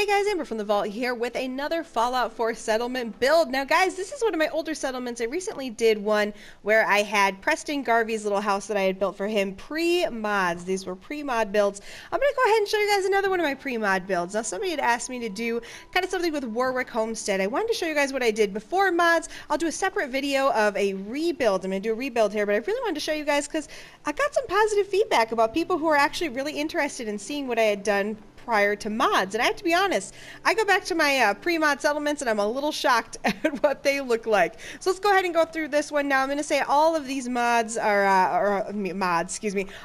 Hey guys, Amber from the Vault here with another Fallout 4 settlement build. Now guys, this is one of my older settlements. I recently did one where I had Preston Garvey's little house that I had built for him pre-mods. These were pre-mod builds. I'm going to go ahead and show you guys another one of my pre-mod builds. Now somebody had asked me to do kind of something with Warwick Homestead. I wanted to show you guys what I did before mods. I'll do a separate video of a rebuild. I'm going to do a rebuild here, but I really wanted to show you guys because I got some positive feedback about people who are actually really interested in seeing what I had done prior to mods. And I have to be honest, I go back to my pre-mod settlements and I'm a little shocked at what they look like. So let's go ahead and go through this one now. I'm going to say all of these mods are,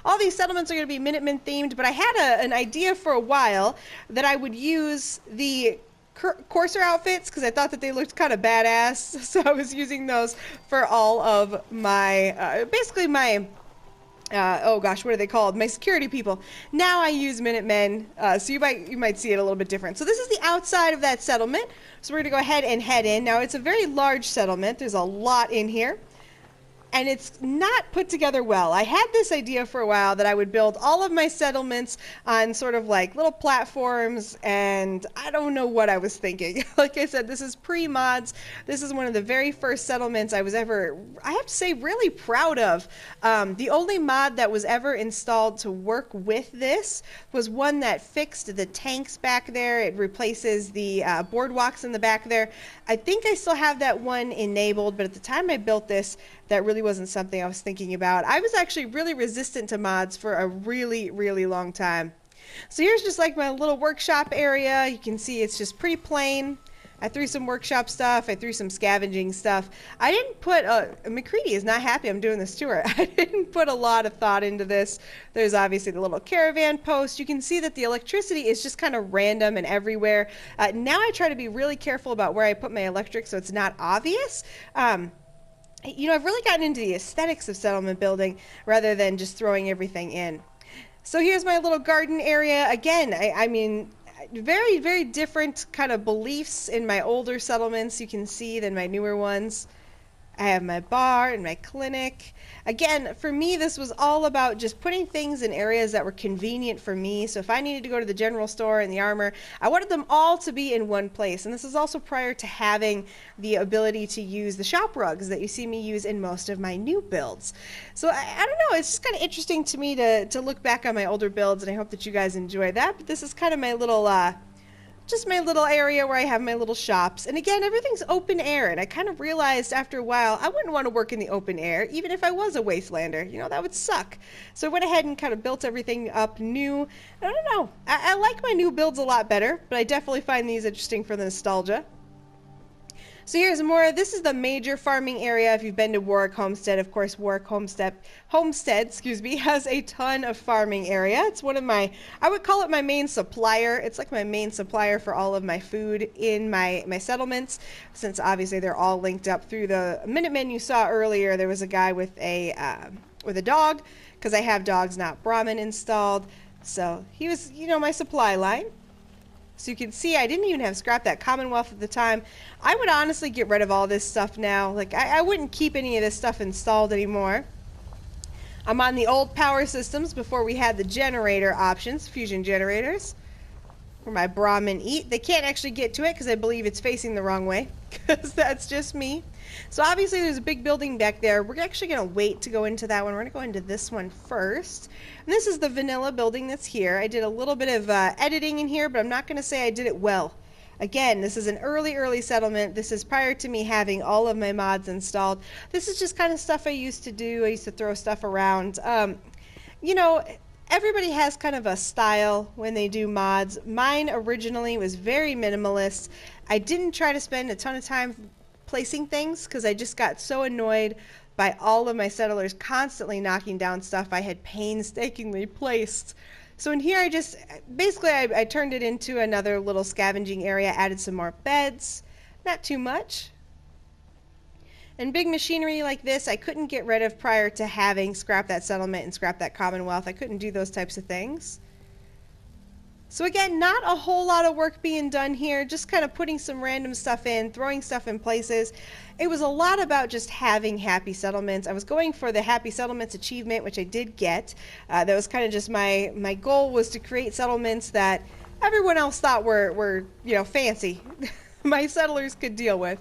all these settlements are going to be Minutemen themed, but I had an idea for a while that I would use the Courser outfits because I thought that they looked kind of badass. So I was using those for all of my, basically my oh gosh, what are they called? My security people. Now I use Minutemen, so you might see it a little bit different. So this is the outside of that settlement. So we're going to go ahead and head in. Now it's a very large settlement. There's a lot in here. And it's not put together well. I had this idea for a while that I would build all of my settlements on sort of like little platforms, and I don't know what I was thinking. Like I said, this is pre-mods. This is one of the very first settlements I was ever, I have to say, really proud of. The only mod that was ever installed to work with this was one that fixed the tanks back there. It replaces the boardwalks in the back there. I think I still have that one enabled, but at the time I built this, that really wasn't something I was thinking about. I was actually really resistant to mods for a really, really long time. So here's just like my little workshop area. You can see it's just pretty plain. I threw some workshop stuff. I threw some scavenging stuff. I didn't put, McCready is not happy I'm doing this to her. I didn't put a lot of thought into this. There's obviously the little caravan post. You can see that the electricity is just kind of random and everywhere. Now I try to be really careful about where I put my electric so it's not obvious. You know, I've really gotten into the aesthetics of settlement building rather than just throwing everything in. So here's my little garden area. Again, I mean, very, very different kind of beliefs in my older settlements, you can see, than my newer ones. I have my bar and my clinic. Again, for me, this was all about just putting things in areas that were convenient for me. So if I needed to go to the general store and the armor, I wanted them all to be in one place. And this is also prior to having the ability to use the shop rugs that you see me use in most of my new builds. So I don't know, it's just kind of interesting to me to look back on my older builds, and I hope that you guys enjoy that. But this is kind of my little just my little area where I have my little shops. And again, everything's open air, and I kind of realized after a while I wouldn't want to work in the open air, even if I was a Wastelander. You know, that would suck. So I went ahead and kind of built everything up new. I don't know. I like my new builds a lot better, but I definitely find these interesting for the nostalgia. So here's more. This is the major farming area. If you've been to Warwick Homestead, of course, Warwick Homestead, has a ton of farming area. It's one of my, I would call it my main supplier. It's like my main supplier for all of my food in my settlements, since obviously they're all linked up through the Minutemen you saw earlier. There was a guy with a dog, because I have dogs, not Brahmin, installed. So he was, you know, my supply line. So you can see I didn't even have scrapped that Commonwealth at the time. I would honestly get rid of all this stuff now. Like, I wouldn't keep any of this stuff installed anymore. I'm on the old power systems before we had the generator options, fusion generators, where my Brahmin eat. They can't actually get to it because I believe it's facing the wrong way, because that's just me. So obviously there's a big building back there. We're actually going to wait to go into that one. We're going to go into this one first. And this is the vanilla building that's here. I did a little bit of editing in here, but I'm not going to say I did it well. Again, this is an early settlement. This is prior to me having all of my mods installed. This is just kind of stuff I used to do. I used to throw stuff around. You know, everybody has kind of a style when they do mods. Mine originally was very minimalist. I didn't try to spend a ton of time placing things because I just got so annoyed by all of my settlers constantly knocking down stuff I had painstakingly placed. So in here I just, basically I turned it into another little scavenging area, added some more beds, not too much. And big machinery like this I couldn't get rid of prior to having scrapped that settlement and scrapped that Commonwealth. I couldn't do those types of things. So again, not a whole lot of work being done here, just kind of putting some random stuff in, throwing stuff in places. It was a lot about just having happy settlements. I was going for the happy settlements achievement, which I did get. That was kind of just my goal, was to create settlements that everyone else thought were you know, fancy. My settlers could deal with.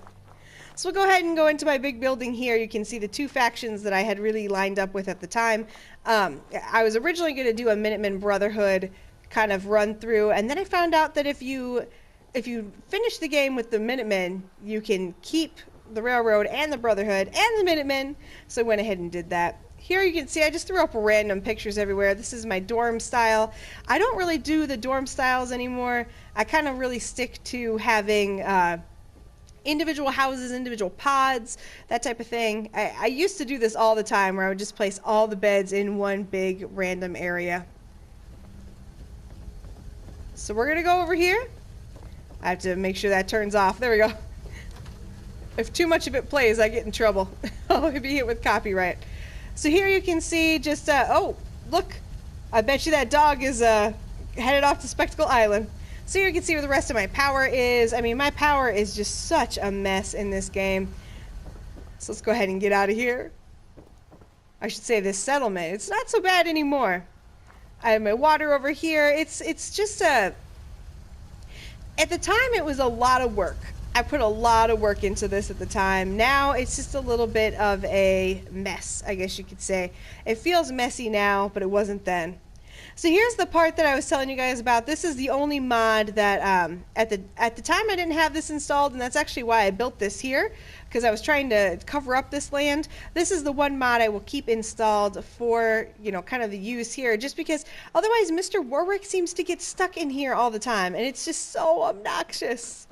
So we'll go ahead and go into my big building here. You can see the two factions that I had really lined up with at the time. I was originally going to do a Minutemen Brotherhood kind of run through, and then I found out that if you finish the game with the Minutemen, you can keep the Railroad and the Brotherhood and the Minutemen. So I went ahead and did that. Here you can see I just threw up random pictures everywhere. This is my dorm style. I don't really do the dorm styles anymore. I kind of really stick to having individual houses, individual pods, that type of thing. I used to do this all the time where I would just place all the beds in one big random area. So we're going to go over here. I have to make sure that turns off. There we go. If too much of it plays, I get in trouble. I'll be hit with copyright. So here you can see just, oh, look. I bet you that dog is headed off to Spectacle Island. So here you can see where the rest of my power is. I mean, my power is just such a mess in this game. So let's go ahead and get out of here. I should say this settlement. It's not so bad anymore. I have my water over here. It's just a... At the time, it was a lot of work. I put a lot of work into this at the time. Now, it's just a little bit of a mess, I guess you could say. It feels messy now, but it wasn't then. So here's the part that I was telling you guys about. This is the only mod that at the time I didn't have this installed, and that's actually why I built this here, because I was trying to cover up this land. This is the one mod I will keep installed for, you know, kind of the use here, just because otherwise Mr. Warwick seems to get stuck in here all the time, and it's just so obnoxious.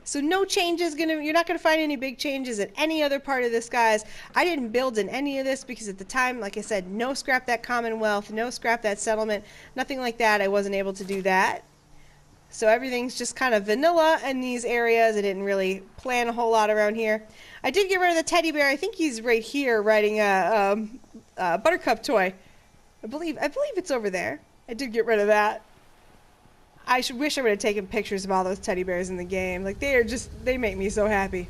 So no changes, you're not going to find any big changes in any other part of this, guys. I didn't build in any of this because at the time, like I said, no scrap that Commonwealth, no scrap that settlement, nothing like that. I wasn't able to do that. So everything's just kind of vanilla in these areas. I didn't really plan a whole lot around here. I did get rid of the teddy bear. I think he's right here riding a Buttercup toy. I believe it's over there. I did get rid of that. I wish I would have taken pictures of all those teddy bears in the game. Like, they make me so happy.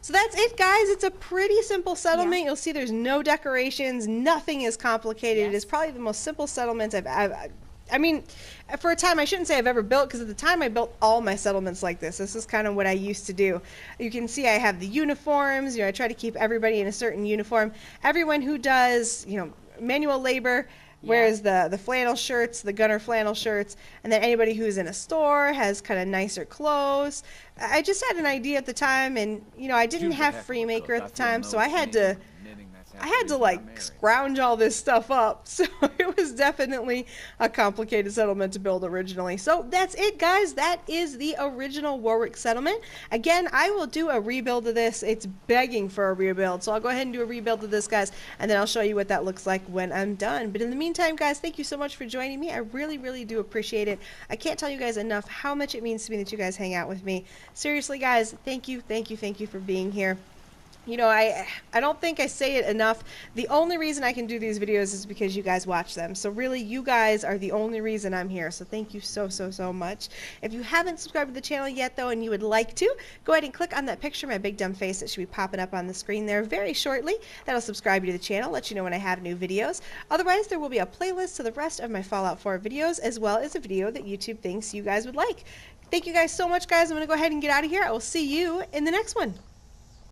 So that's it, guys. It's a pretty simple settlement. Yeah. You'll see there's no decorations. Nothing is complicated. Yes. It is probably the most simple settlement I mean, for a time, I shouldn't say I've ever built, because at the time I built all my settlements like this. This is kind of what I used to do. You can see I have the uniforms. You know, I try to keep everybody in a certain uniform. Everyone who does, you know, manual labor wears the flannel shirts, the gunner flannel shirts, and then anybody who's in a store has kind of nicer clothes. I just had an idea at the time, and you know, I didn't have FreeMaker at the time, so I had to like scrounge all this stuff up. So it was definitely a complicated settlement to build originally. So that's it, guys. That is the original Warwick settlement. Again, I will do a rebuild of this. It's begging for a rebuild. So I'll go ahead and do a rebuild of this, guys, and then I'll show you what that looks like when I'm done. But in the meantime, guys, thank you so much for joining me. I really, really do appreciate it. I can't tell you guys enough how much it means to me that you guys hang out with me. Seriously, guys, thank you for being here. You know, I don't think I say it enough. The only reason I can do these videos is because you guys watch them. So really, you guys are the only reason I'm here. So thank you so much. If you haven't subscribed to the channel yet, though, and you would like to, go ahead and click on that picture, my big dumb face that should be popping up on the screen there very shortly. That'll subscribe you to the channel, let you know when I have new videos. Otherwise, there will be a playlist to the rest of my Fallout 4 videos, as well as a video that YouTube thinks you guys would like. Thank you guys so much, guys. I'm going to go ahead and get out of here. I will see you in the next one.